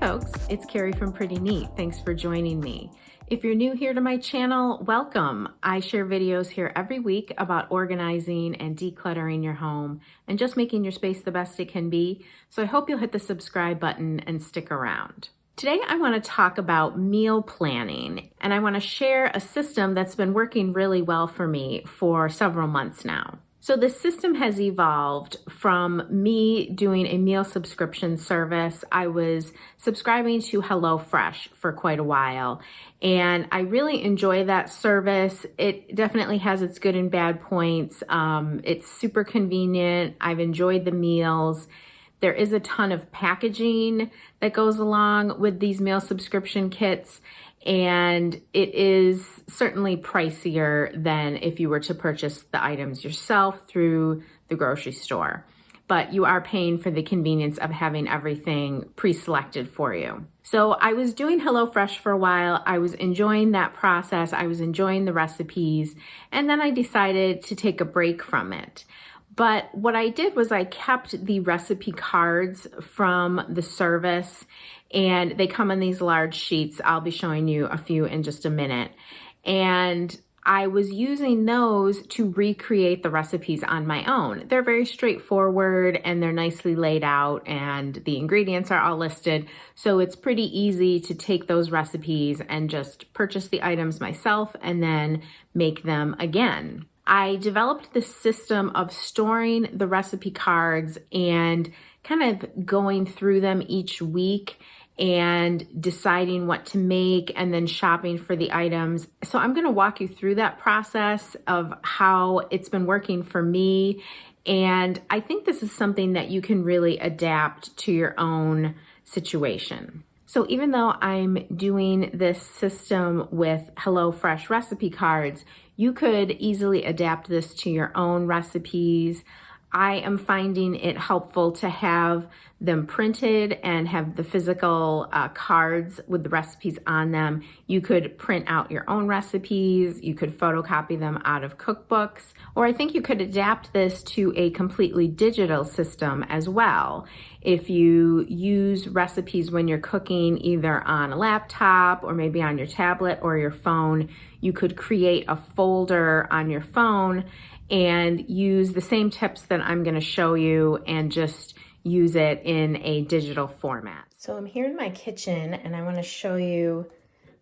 folks, it's Carrie from Pretty Neat. Thanks for joining me. If you're new here to my channel, welcome. I share videos here every week about organizing and decluttering your home and just making your space the best it can be. So I hope you'll hit the subscribe button and stick around. Today I want to talk about meal planning, and I want to share a system that's been working really well for me for several months now. So the system has evolved from me doing a meal subscription service. I was subscribing to HelloFresh for quite a while, and I really enjoy that service. It definitely has its good and bad points. It's super convenient. I've enjoyed the meals. There is a ton of packaging that goes along with these meal subscription kits, and it is certainly pricier than if you were to purchase the items yourself through the grocery store. But you are paying for the convenience of having everything pre-selected for you. So I was doing HelloFresh for a while. I was enjoying that process. I was enjoying the recipes, and then I decided to take a break from it. But what I did was I kept the recipe cards from the service, and they come in these large sheets. I'll be showing you a few in just a minute. And I was using those to recreate the recipes on my own. They're very straightforward and they're nicely laid out, and the ingredients are all listed. So it's pretty easy to take those recipes and just purchase the items myself and then make them again. I developed this system of storing the recipe cards and kind of going through them each week and deciding what to make and then shopping for the items. So I'm going to walk you through that process of how it's been working for me. And I think this is something that you can really adapt to your own situation. So even though I'm doing this system with HelloFresh recipe cards, you could easily adapt this to your own recipes. I am finding it helpful to have them printed and have the physical cards with the recipes on them. You could print out your own recipes. You could photocopy them out of cookbooks, or I think you could adapt this to a completely digital system as well. If you use recipes when you're cooking either on a laptop or maybe on your tablet or your phone, you could create a folder on your phone and use the same tips that I'm going to show you and just use it in a digital format. So I'm here in my kitchen and I want to show you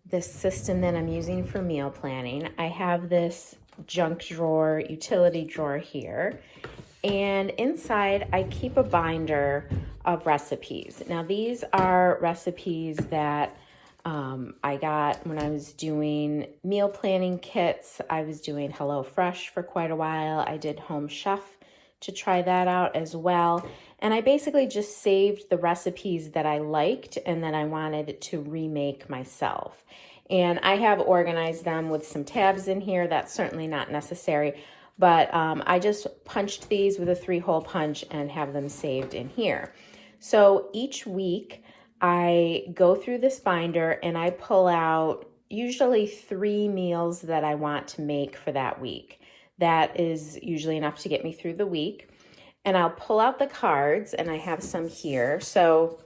this system that I'm using for meal planning. I have this junk drawer, utility drawer here, and inside I keep a binder of recipes. Now these are recipes that I got when I was doing meal planning kits. I was doing HelloFresh for quite a while. I did Home Chef to try that out as well. And I basically just saved the recipes that I liked and that I wanted to remake myself. And I have organized them with some tabs in here. That's certainly not necessary, but I just punched these with a 3-hole punch and have them saved in here. So each week I go through this binder and I pull out usually 3 meals that I want to make for that week. That is usually enough to get me through the week. And I'll pull out the cards, and I have some here. So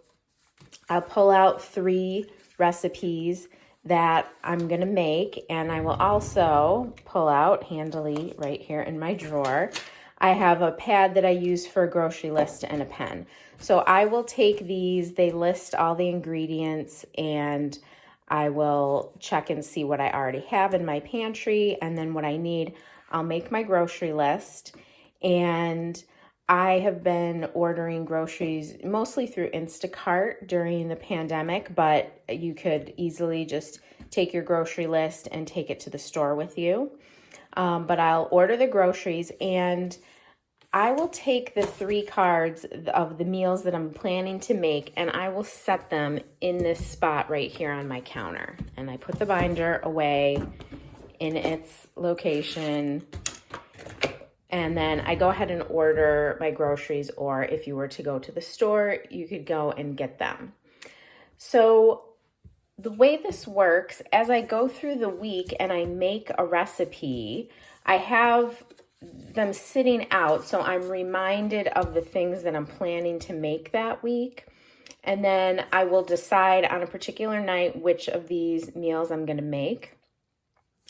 I'll pull out 3 recipes that I'm gonna make, and I will also pull out handily right here in my drawer. I have a pad that I use for a grocery list and a pen. So I will take these, they list all the ingredients, and I will check and see what I already have in my pantry, and then what I need, I'll make my grocery list. And I have been ordering groceries mostly through Instacart during the pandemic, but you could easily just take your grocery list and take it to the store with you. But I'll order the groceries, and I will take the 3 cards of the meals that I'm planning to make, and I will set them in this spot right here on my counter. And I put the binder away in its location, and then I go ahead and order my groceries, or if you were to go to the store, you could go and get them. So the way this works, as I go through the week and I make a recipe, I have them sitting out, so I'm reminded of the things that I'm planning to make that week. And then I will decide on a particular night which of these meals I'm going to make.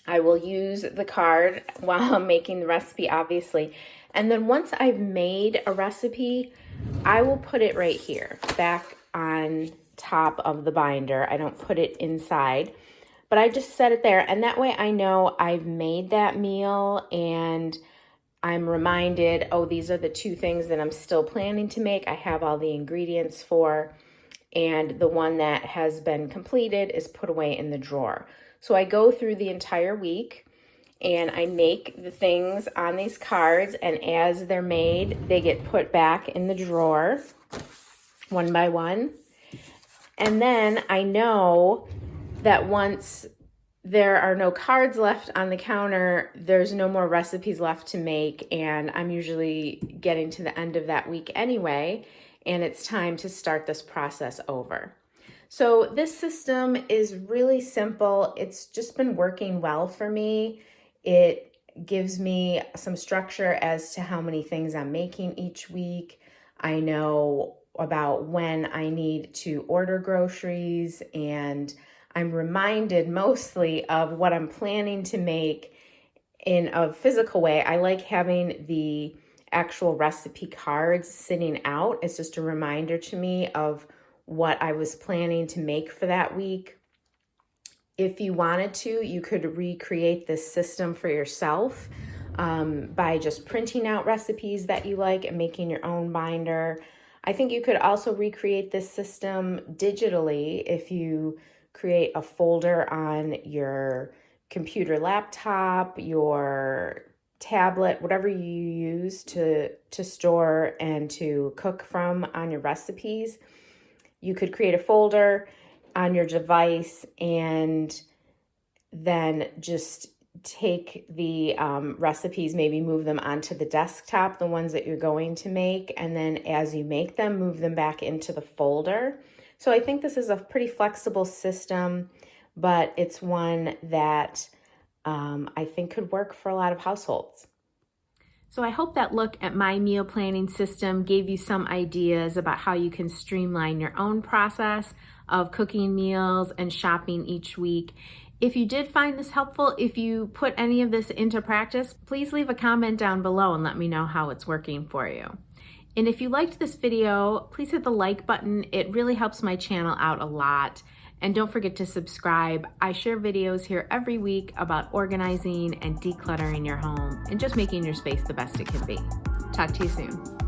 I will use the card while I'm making the recipe, obviously. And then once I've made a recipe, I will put it right here, back on top of the binder. I don't put it inside, but I just set it there. And that way I know I've made that meal and I'm reminded, oh, these are the two things that I'm still planning to make. I have all the ingredients for, and the one that has been completed is put away in the drawer. So I go through the entire week and I make the things on these cards, and as they're made, they get put back in the drawer one by one. And then I know that once there are no cards left on the counter, there's no more recipes left to make, and I'm usually getting to the end of that week anyway, and it's time to start this process over. So this system is really simple. It's just been working well for me. It gives me some structure as to how many things I'm making each week. I know about when I need to order groceries, and I'm reminded mostly of what I'm planning to make in a physical way. I like having the actual recipe cards sitting out. It's just a reminder to me of what I was planning to make for that week. If you wanted to, you could recreate this system for yourself by just printing out recipes that you like and making your own binder. I think you could also recreate this system digitally if you create a folder on your computer, laptop, your tablet, whatever you use to store and to cook from on your recipes. You could create a folder on your device and then just take the recipes, maybe move them onto the desktop, the ones that you're going to make, and then as you make them, move them back into the folder. So I think this is a pretty flexible system, but it's one that I think could work for a lot of households. So I hope that look at my meal planning system gave you some ideas about how you can streamline your own process of cooking meals and shopping each week. If you did find this helpful, if you put any of this into practice, please leave a comment down below and let me know how it's working for you. And if you liked this video, please hit the like button. It really helps my channel out a lot. And don't forget to subscribe. I share videos here every week about organizing and decluttering your home and just making your space the best it can be. Talk to you soon.